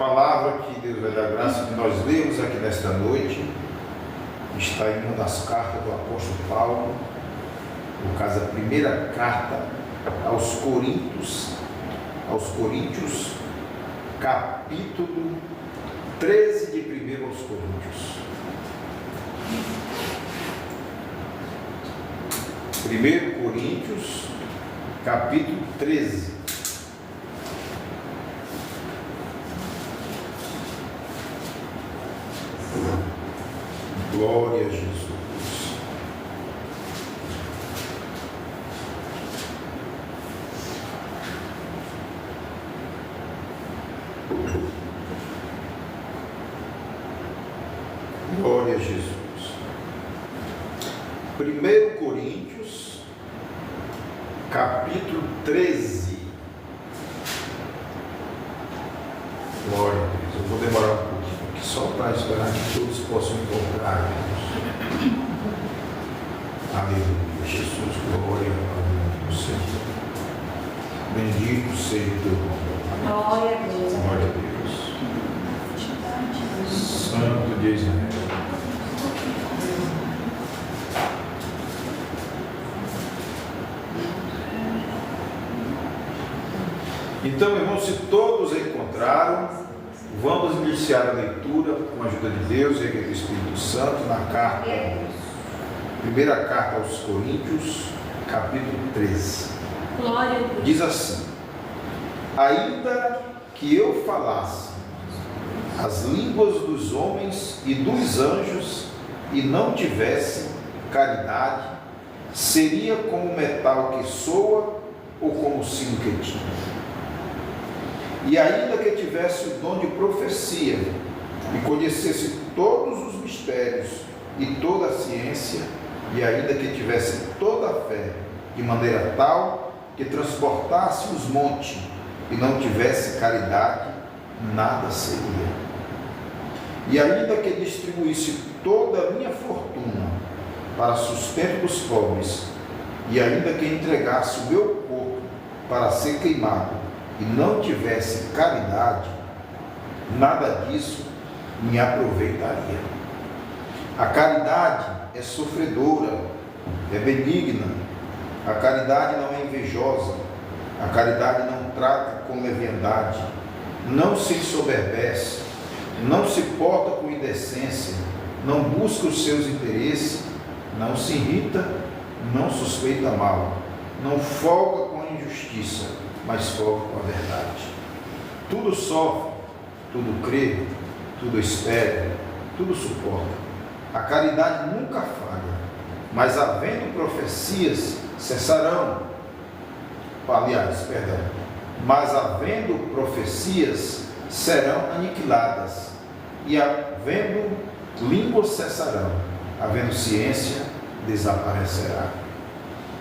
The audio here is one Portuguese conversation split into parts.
palavra que Deus vai dar graça que nós lemos aqui nesta noite está em uma das cartas do apóstolo Paulo, no caso a primeira carta aos Coríntios, capítulo 13 de 1 aos Coríntios. 1 Coríntios, capítulo 13. Glória a Jesus. Glória a Jesus. 1 Coríntios, capítulo 13. Glória a Deus. Eu vou demorar um pouquinho aqui só para esperar que todos possam encontrar Deus. Aleluia. Jesus, glória ao nome do Senhor. Bendito seja o teu nome. Glória a Deus. Glória a Deus. Santo de Israel. Então, irmãos, se todos encontraram, vamos iniciar a leitura com a ajuda de Deus e do Espírito Santo na carta, primeira carta aos Coríntios, capítulo 13. Glória a Deus. Diz assim: ainda que eu falasse as línguas dos homens e dos anjos e não tivesse caridade, seria como metal que soa ou como sino que tine. E ainda que tivesse o dom de profecia e conhecesse todos os mistérios e toda a ciência, e ainda que tivesse toda a fé, de maneira tal que transportasse os montes e não tivesse caridade, nada seria. E ainda que distribuísse toda a minha fortuna para sustento dos pobres, e ainda que entregasse o meu corpo para ser queimado, e não tivesse caridade, nada disso me aproveitaria. A caridade é sofredora, é benigna, a caridade não é invejosa, a caridade não trata com leviandade, não se ensoberbece, não se porta com indecência, não busca os seus interesses, não se irrita, não suspeita mal, não folga com a injustiça, mas folga com a verdade. Tudo sofre, tudo crê, tudo espera, tudo suporta. A caridade nunca falha, mas havendo profecias, cessarão. Mas havendo profecias, serão aniquiladas, e havendo línguas, cessarão, havendo ciência, desaparecerá.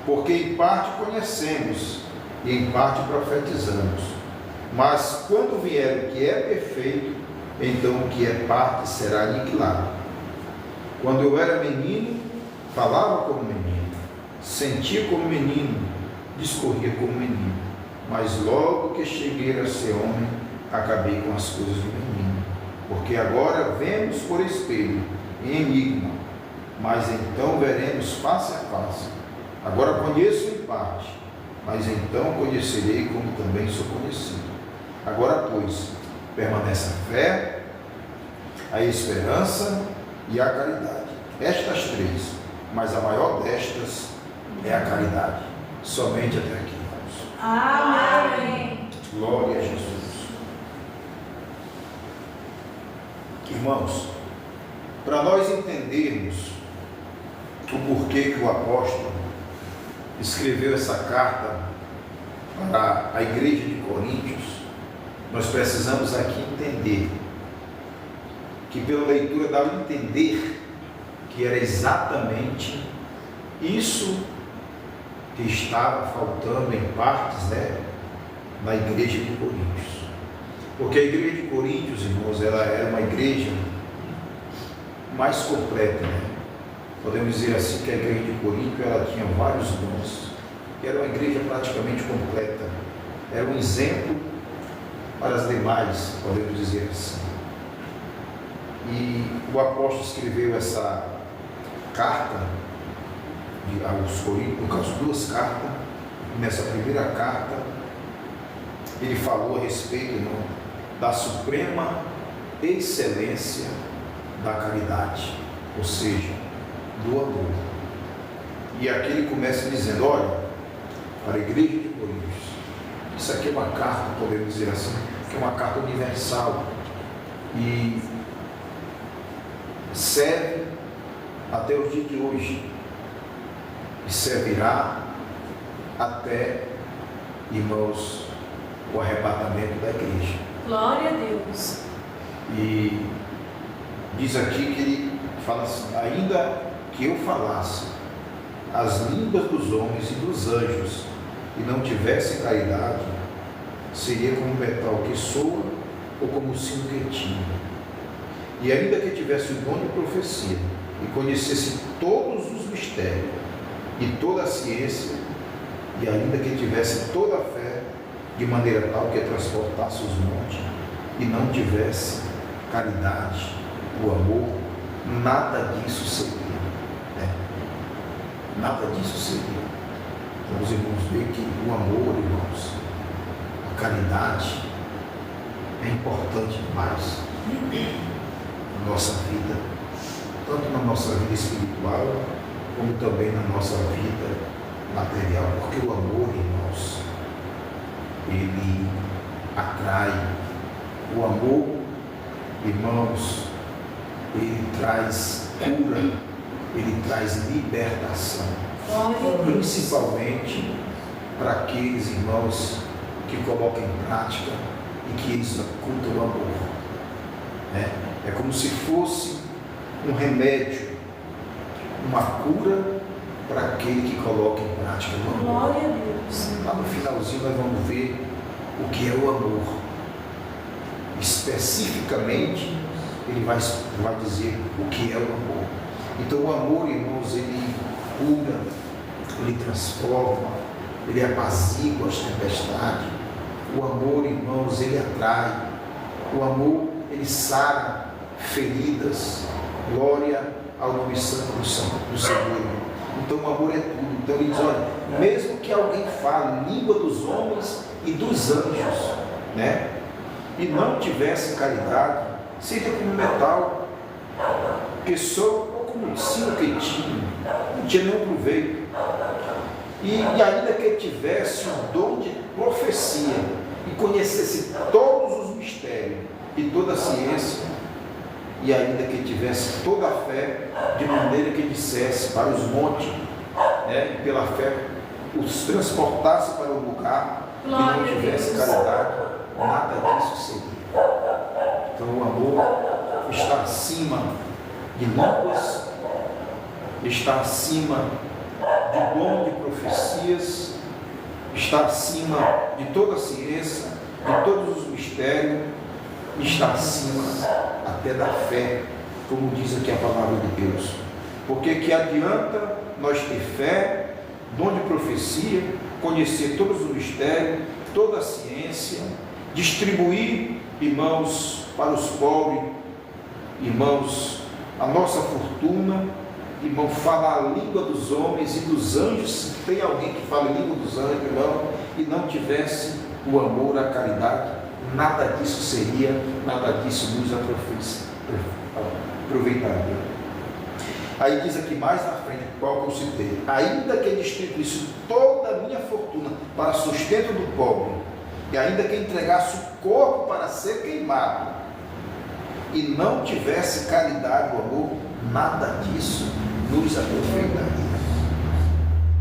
Porque em parte conhecemos, e em parte profetizamos, mas quando vier o que é perfeito, então o que é parte será aniquilado. Quando eu era menino, falava como menino, sentia como menino, discorria como menino, mas logo que cheguei a ser homem, acabei com as coisas do menino, porque agora vemos por espelho, em enigma, mas então veremos face a face. Agora conheço em parte, mas então conhecerei como também sou conhecido. Agora, pois, permanece a fé, a esperança e a caridade. Estas três, mas a maior destas é a caridade. Somente até aqui, irmãos. Amém. Glória a Jesus. Irmãos, para nós entendermos o porquê que o apóstolo escreveu essa carta para a igreja de Coríntios, nós precisamos aqui entender que pela leitura dá a entender que era exatamente isso que estava faltando em partes, na igreja de Coríntios. Porque a igreja de Coríntios, irmãos, ela era uma igreja mais completa, Podemos dizer assim que a igreja de Corinto ela tinha vários dons, era uma igreja praticamente completa, era um exemplo para as demais, podemos dizer assim. E o apóstolo escreveu essa carta aos Coríntios, no caso, duas cartas. Nessa primeira carta, ele falou a respeito, irmão, da suprema excelência da caridade, ou seja, do amor. E aqui ele começa dizendo: olha, para a igreja de Coríntios, isso aqui é uma carta, podemos dizer assim, que é uma carta universal e serve até o dia de hoje e servirá até, irmãos, o arrebatamento da igreja. Glória a Deus. E diz aqui que ele fala assim: ainda que eu falasse as línguas dos homens e dos anjos e não tivesse caridade, seria como um metal que soa ou como um sino que tinha. E ainda que tivesse o dom de profecia e conhecesse todos os mistérios e toda a ciência, e ainda que tivesse toda a fé, de maneira tal que transportasse os montes, e não tivesse caridade, o amor, nada disso seria. Nada disso seria. Então, os irmãos veem que o amor, irmãos, a caridade é importante demais na nossa vida, tanto na nossa vida espiritual, como também na nossa vida material, porque o amor, irmãos, ele atrai. O amor, irmãos, ele traz cura, ele traz libertação, principalmente para aqueles irmãos que colocam em prática e que executam o amor. É como se fosse um remédio, uma cura para aquele que coloca em prática o amor. Glória a Deus. Lá no finalzinho nós vamos ver o que é o amor. Especificamente, ele vai dizer o que é o amor. Então o amor, irmãos, ele cura, ele transforma, ele apazigua as tempestades. O amor, irmãos, ele atrai. O amor, ele sara feridas. Glória ao nome santo do Senhor. Então o amor é tudo. Então ele diz: olha, mesmo que alguém fale língua dos homens e dos anjos, e não tivesse caridade, seria como metal que soa ou como um sino que não tinha nenhum proveito. E ainda que tivesse o dom de profecia e conhecesse todos os mistérios e toda a ciência, e ainda que tivesse toda a fé, de maneira que dissesse para os montes, e pela fé os transportasse para o lugar, e não tivesse caridade, nada disso seria. Então o amor está acima de línguas, está acima de dom de profecias, está acima de toda a ciência, de todos os mistérios, está acima até da fé, como diz aqui a palavra de Deus. Porque que adianta nós ter fé, dom de profecia, conhecer todos os mistérios, toda a ciência, distribuir, irmãos, para os pobres, irmãos, a nossa fortuna, irmão, falar a língua dos homens e dos anjos, se tem alguém que fala a língua dos anjos, irmão, e não tivesse o amor, a caridade, nada disso seria, nada disso nos aproveitaria. Aí diz aqui mais na frente, qual que eu citei: ainda que distribuísse toda a minha fortuna para sustento do pobre, e ainda que entregasse o corpo para ser queimado, e não tivesse caridade, o amor, nada disso nos aproveitaria.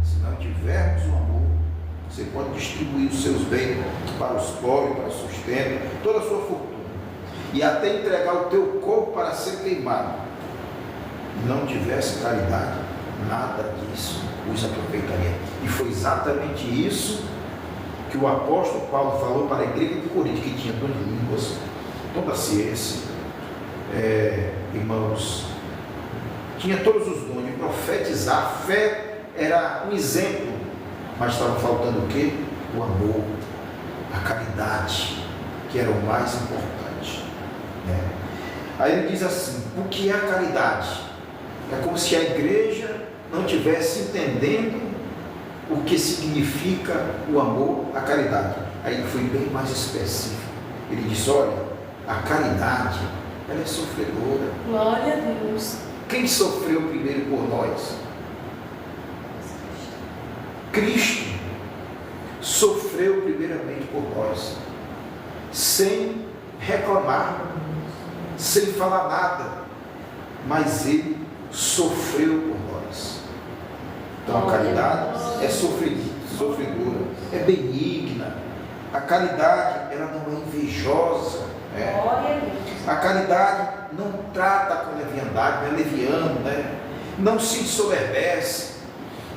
Se não tivermos o amor, você pode distribuir os seus bens para os pobres, para sustento, toda a sua fortuna, e até entregar o teu corpo para ser queimado, não tivesse caridade, nada disso os aproveitaria. E foi exatamente isso que o apóstolo Paulo falou para a igreja de Corinto, que tinha dom de línguas, toda a ciência, irmãos, tinha todos os dons de profetizar, a fé era um exemplo, mas estava faltando o quê? O amor, a caridade, que era o mais importante, né? Aí ele diz assim: o que é a caridade? É como se a igreja não estivesse entendendo o que significa o amor, a caridade. Aí ele foi bem mais específico. Ele diz: olha, a caridade, ela é sofredora. Glória a Deus. Quem sofreu primeiro por nós? Cristo sofreu primeiramente por nós, sem reclamar, sem falar nada, mas ele sofreu por nós. Então a caridade é sofredora, é benigna. A caridade, ela não é invejosa, né? A caridade não trata com leviandade, não é leviano, né? Não se ensoberbece,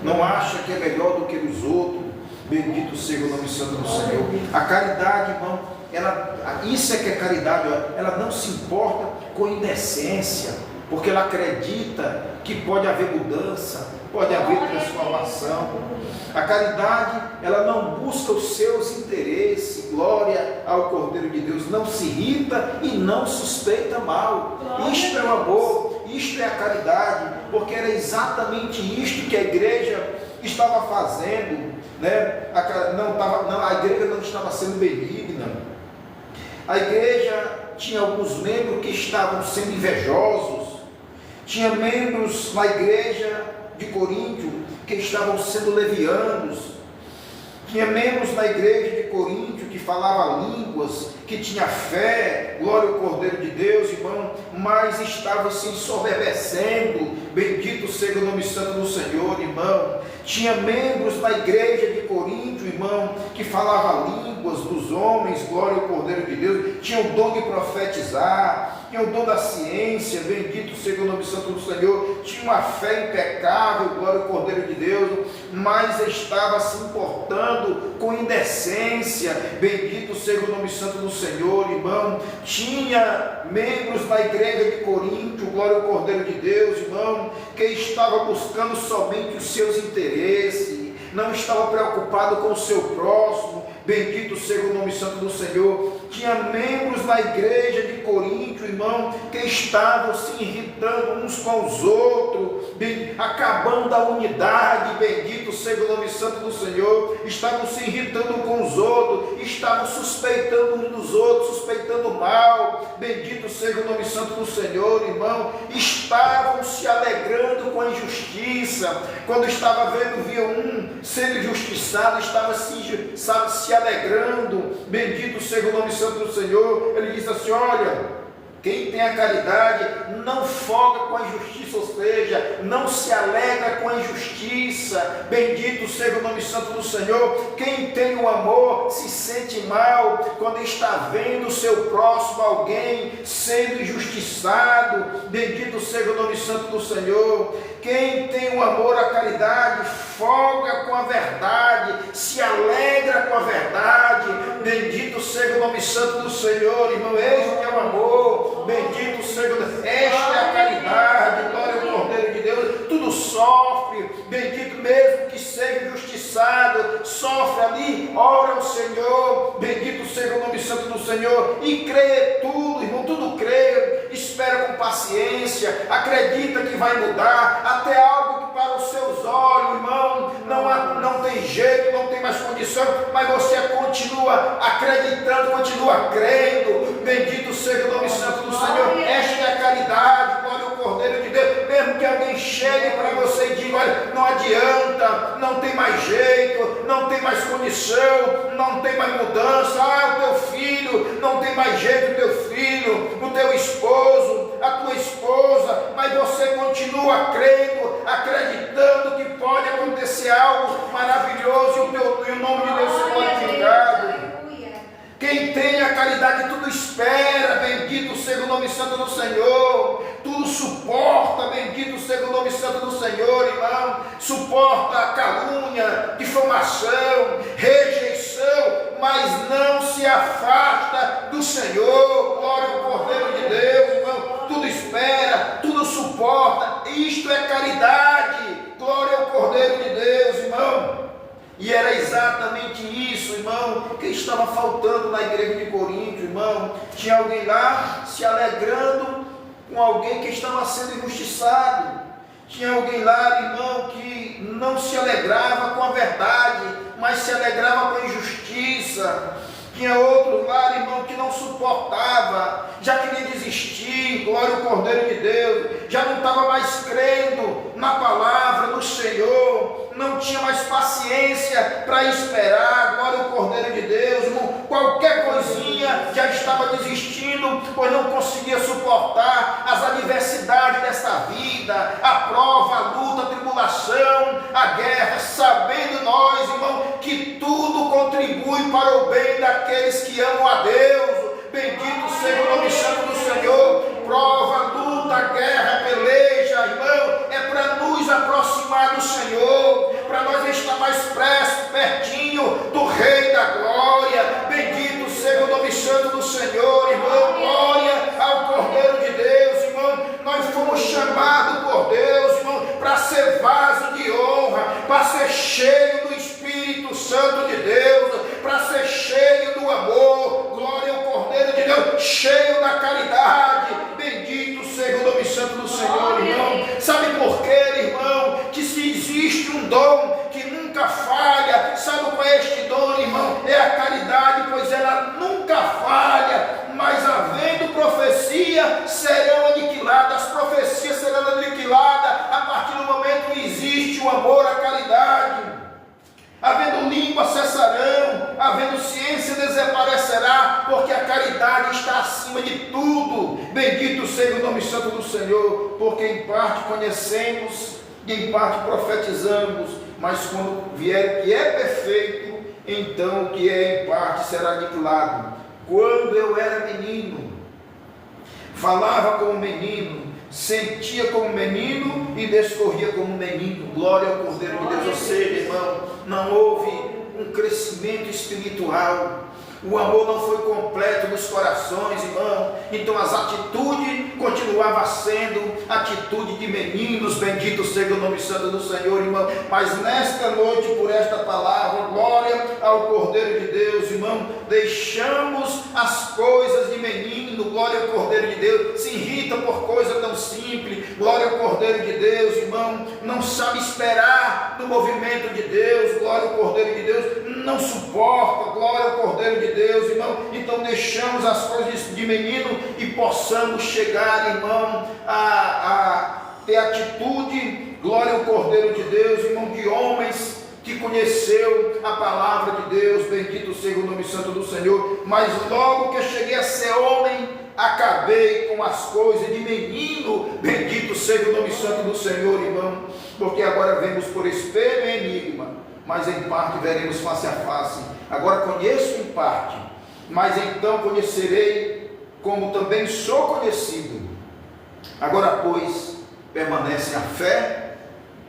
não acha que é melhor do que os outros. Bendito seja o nome santo do Senhor. A caridade, irmão, isso é que é caridade, ela não se importa com indecência, porque ela acredita que pode haver mudança, pode haver transformação. A caridade, ela não busca os seus interesses. Glória ao Cordeiro de Deus. Não se irrita e não suspeita mal. Isto é o amor, isto é a caridade, porque era exatamente isto que a igreja estava fazendo, né? A igreja não estava sendo benigna. A igreja tinha alguns membros que estavam sendo invejosos. Tinha membros na igreja de Coríntio que estavam sendo levianos. Tinha membros na igreja de Coríntio que falavam línguas, que tinha fé, glória ao Cordeiro de Deus, irmão, mas estavam se ensoberbecendo. Bendito seja o nome santo do Senhor, irmão. Tinha membros na igreja de Coríntio, irmão, que falavam línguas dos homens, glória ao Cordeiro de Deus, tinha o dom de profetizar, tinha o dom da ciência, bendito seja o nome santo do Senhor, tinha uma fé impecável, glória ao Cordeiro de Deus, mas estava se importando com indecência, bendito seja o nome santo do Senhor, irmão. Tinha membros na igreja de Coríntio, glória ao Cordeiro de Deus, irmão, que estava buscando somente os seus interesses, não estava preocupado com o seu próximo, bendito seja o nome santo do Senhor. Tinha membros na igreja de Coríntio, irmão, que estavam se irritando uns com os outros, acabando a unidade, bendito seja o nome santo do Senhor. Estavam se irritando com os outros, estavam suspeitando uns dos outros, suspeitando mal, bendito seja o nome santo do Senhor, irmão. Estavam se alegrando com a injustiça, quando estava vendo, via um sendo injustiçado, estava se alegrando, bendito seja o nome santo do Senhor. Ele diz assim: olha, quem tem a caridade não folga com a injustiça, ou seja, não se alegra com a injustiça, bendito seja o nome santo do Senhor. Quem tem o amor se sente mal quando está vendo o seu próximo, alguém sendo injustiçado, bendito seja o nome santo do Senhor. Quem tem o amor à caridade folga com a verdade, se alegra com a verdade, bendito seja o nome santo do Senhor, irmão. Este é o amor, bendito seja o Deus. Esta é a caridade, glória ao Cordeiro de Deus. Tudo sofre, bendito, mesmo que seja injustiçado, sofre ali, ora ao Senhor, bendito seja o nome santo do Senhor, e crê tudo, irmão, tudo crê, espera com paciência, acredita que vai mudar, até algo que para os seus olhos, irmão, não tem jeito, não tem mais condição, mas você continua acreditando, continua crendo, bendito seja o nome santo do Senhor. Esta é a caridade, glória ao Cordeiro de Deus. Mesmo que alguém chegue para você e diga: olha, não adianta, não tem mais jeito, não tem mais condição, não tem mais mudança, o teu filho, não tem mais jeito, o teu filho, o teu esposo, a tua esposa, mas você continua crendo, acreditando que pode acontecer algo maravilhoso e o nome de Deus ser glorificado. Quem tem a caridade tudo espera, bendito seja o nome santo do Senhor, tudo suporta, bendito seja o nome santo do Senhor, irmão. Suporta a calúnia, difamação, rejeição, mas não se afasta do Senhor. Glória ao Cordeiro de Deus, irmão. Tudo espera, tudo suporta. Isto é caridade. Glória ao Cordeiro de Deus, irmão. E era exatamente isso, irmão, que estava faltando na igreja de Coríntio, irmão, tinha alguém lá se alegrando com alguém que estava sendo injustiçado. Tinha alguém lá, irmão, que não se alegrava com a verdade, mas se alegrava com a injustiça. Tinha outro lá, irmão, que não suportava, já queria desistir, glória ao Cordeiro de Deus, já não estava mais crendo na palavra do Senhor, não tinha mais paciência para esperar, glória ao Cordeiro de Deus, irmão, qualquer coisinha já estava desistindo, pois não conseguia suportar as adversidades desta vida, a prova, a luta, a tribulação, a guerra, sabendo nós, irmão, que tudo contribui para o bem daqueles que amam a Deus. Bendito seja o nome santo do Senhor. Prova, luta, guerra, peleja, irmão, é para nos aproximar do Senhor, para nós estar mais pertinho do Rei da Glória. Bendito seja o nome santo do Senhor, irmão. Glória ao Cordeiro de Deus, irmão. Nós fomos chamados por Deus, irmão, para ser vaso de honra, para ser cheio do Espírito Santo de Deus, para ser cheio do amor. Glória ao Cordeiro de Deus, cheio da caridade. Bendito seja o nome santo do Senhor, irmão. Sabe por quê, irmão? Que se existe um dom que nunca falha, sabe qual é este dom, irmão? É a caridade, pois ela nunca falha. Mas havendo profecia, serão aniquiladas. As profecias serão aniquiladas a partir do momento que existe o amor, a caridade. Havendo língua cessarão, havendo ciência desaparecerá, porque a caridade está acima de tudo. Bendito seja o nome santo do Senhor, porque em parte conhecemos e em parte profetizamos, mas quando vier o que é perfeito, então o que é em parte será aniquilado. Quando eu era menino, falava como menino, sentia como menino e discorria como menino. Glória ao Cordeiro de Deus. Ou seja, irmão, não houve um crescimento espiritual, o amor não foi completo nos corações, irmão. Então as atitudes continuavam sendo atitude de meninos. Bendito seja o nome santo do Senhor, irmão. Mas nesta noite, por esta palavra, glória ao Cordeiro de Deus, irmão, deixamos as coisas de menino. Glória ao Cordeiro de Deus. Se irrita por coisa tão simples. Glória ao Cordeiro de Deus, irmão. Não sabe esperar no movimento de Deus. Glória ao Cordeiro de Deus. Não suporta. Glória ao Cordeiro de Deus, irmão. Então deixamos as coisas de menino e possamos chegar, irmão, a ter atitude, glória ao Cordeiro de Deus, irmão, de homens que conheceu a palavra de Deus. Bendito seja o nome santo do Senhor. Mas logo que eu cheguei a ser homem, acabei com as coisas de menino. Bendito seja o nome santo do Senhor, irmão, porque agora vemos por espelho e enigma, mas em parte veremos face a face. Agora conheço em parte, mas então conhecerei como também sou conhecido. Agora, pois, permanecem a fé,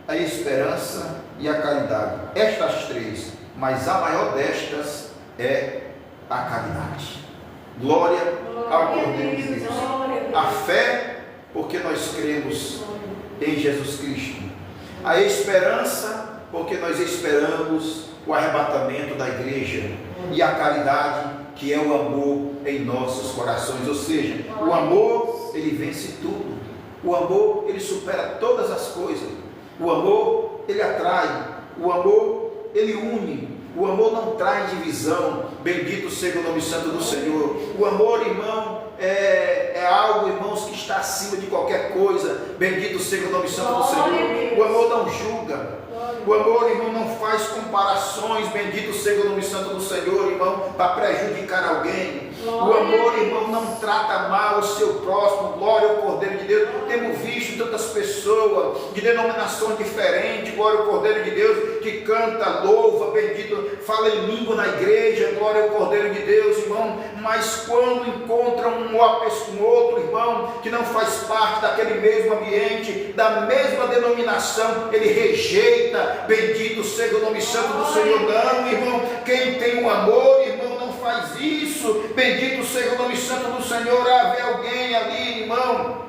a esperança e a caridade. Estas três, mas a maior destas é a caridade. Glória ao Cordeiro de Deus. A fé, porque nós cremos em Jesus Cristo. A esperança, porque nós esperamos o arrebatamento da igreja. E a caridade, que é o amor em nossos corações. Ou seja, o amor, ele vence tudo. O amor, ele supera todas as coisas. O amor, ele atrai. O amor, ele une. O amor não traz divisão. Bendito seja o nome santo do Senhor. O amor, irmão, é algo, irmãos, que está acima de qualquer coisa. Bendito seja o nome santo do Senhor. O amor não julga. O amor, irmão, não faz comparações. Bendito seja o nome santo do Senhor, irmão, para prejudicar alguém. O amor, irmão, não trata mal o seu próximo. Glória ao Cordeiro de Deus. Temos visto tantas pessoas de denominações diferentes, glória ao Cordeiro de Deus, que canta, louva, bendito, fala em língua na igreja, glória ao Cordeiro de Deus, irmão. Mas quando encontram um outro irmão que não faz parte daquele mesmo ambiente, da mesma denominação, ele rejeita. Bendito seja o nome santo do Senhor. Não, irmão, quem tem um amor, irmão, não faz isso. Bendito seja o nome santo do Senhor. Haver alguém ali, irmão,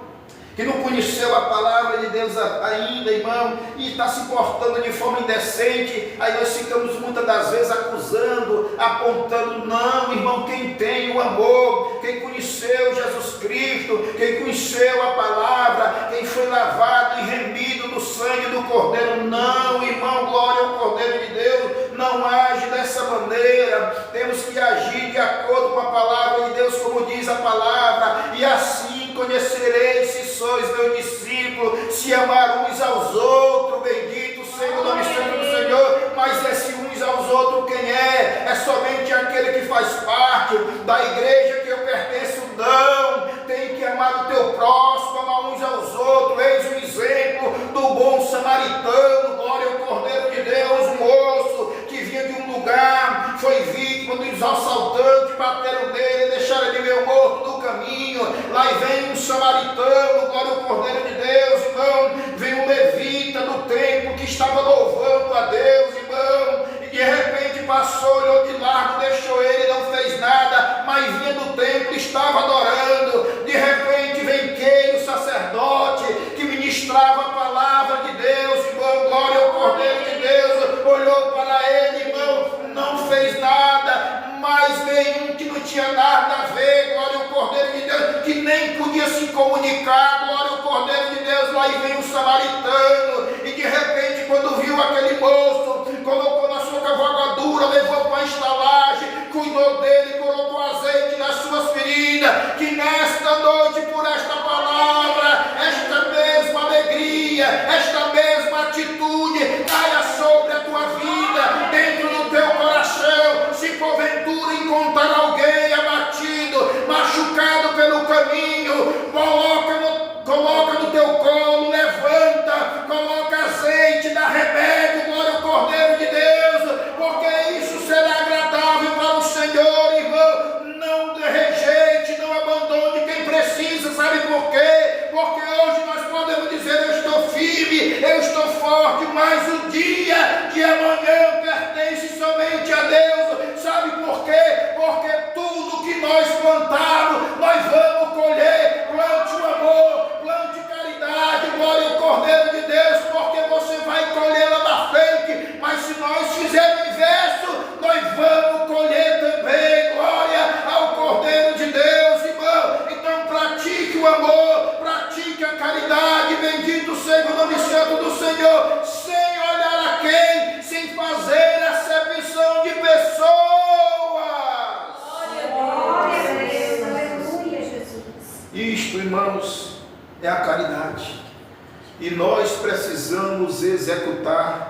que não conheceu a palavra de Deus ainda, irmão, e está se portando de forma indecente, aí nós ficamos muitas das vezes acusando, apontando. Não, irmão, quem tem o amor, quem conheceu Jesus Cristo, quem conheceu a palavra, quem foi lavado e remido no sangue do Cordeiro, não, irmão, glória ao Cordeiro de Deus, não age dessa maneira. Temos que agir de acordo com a palavra de Deus, como diz a palavra, e assim conhecereis se sois meu discípulo, se amar uns aos outros. Bendito seja o nome santo do Senhor. Mas esse uns aos outros quem é? É somente aquele que faz parte da igreja que eu pertenço? Não, tem que amar o teu próximo, amar uns aos outros. Eis o exemplo do bom samaritano, glória ao Cordeiro de Deus, moço que vinha de um lugar, foi vítima dos assaltantes, bateram nele, deixaram ele meio morto no caminho. Lá vem um samaritano, glória ao Cordeiro de Deus, irmão. Vem um levita do templo que estava louvando a Deus, irmão, e de repente passou, olhou de largo, deixou ele, não fez nada, mas vinha do templo, estava adorando. De repente vem quem? O sacerdote que ministrava a palavra de Deus, irmão, glória ao Cordeiro de Deus, olhou para ele, irmão, não fez nada, mas veio um que não tinha nada a ver, glória ao Cordeiro de Deus, que nem podia se comunicar, glória ao Cordeiro de Deus. Lá vem um samaritano, e de repente, quando viu aquele moço, colocou na sua cavalgadura, levou para a estalagem, cuidou dele, colocou azeite nas suas feridas. Que nesta noite, por esta palavra, esta mesma alegria, esta mesma atitude caia sobre a tua vida, dentro do teu coração. Se porventura encontrar alguém abatido, machucado pelo caminho, coloca no teu colo, levanta, coloca azeite, dá remédio, glória ao Cordeiro de Deus, porque isso será agradável para o Senhor, irmão. Não rejeite, não abandone quem precisa. Sabe por quê? Porque hoje nós podemos dizer: eu estou firme, eu estou forte, mas o dia de amanhã pertence somente a Deus. Sabe por quê? Porque tudo que nós plantarmos, nós vamos colher. Plante o amor, plante caridade, glória ao Cordeiro de Deus, porque você vai colher lá na frente. Mas se nós fizermos o inverso, nós vamos colher também, glória ao Cordeiro de Deus, irmão. Então pratique o amor, pratique a caridade, bendito seja o nome santo do Senhor, sem olhar a quem, sem fazer acepção de pessoas. Isto, irmãos, é a caridade, e nós precisamos executar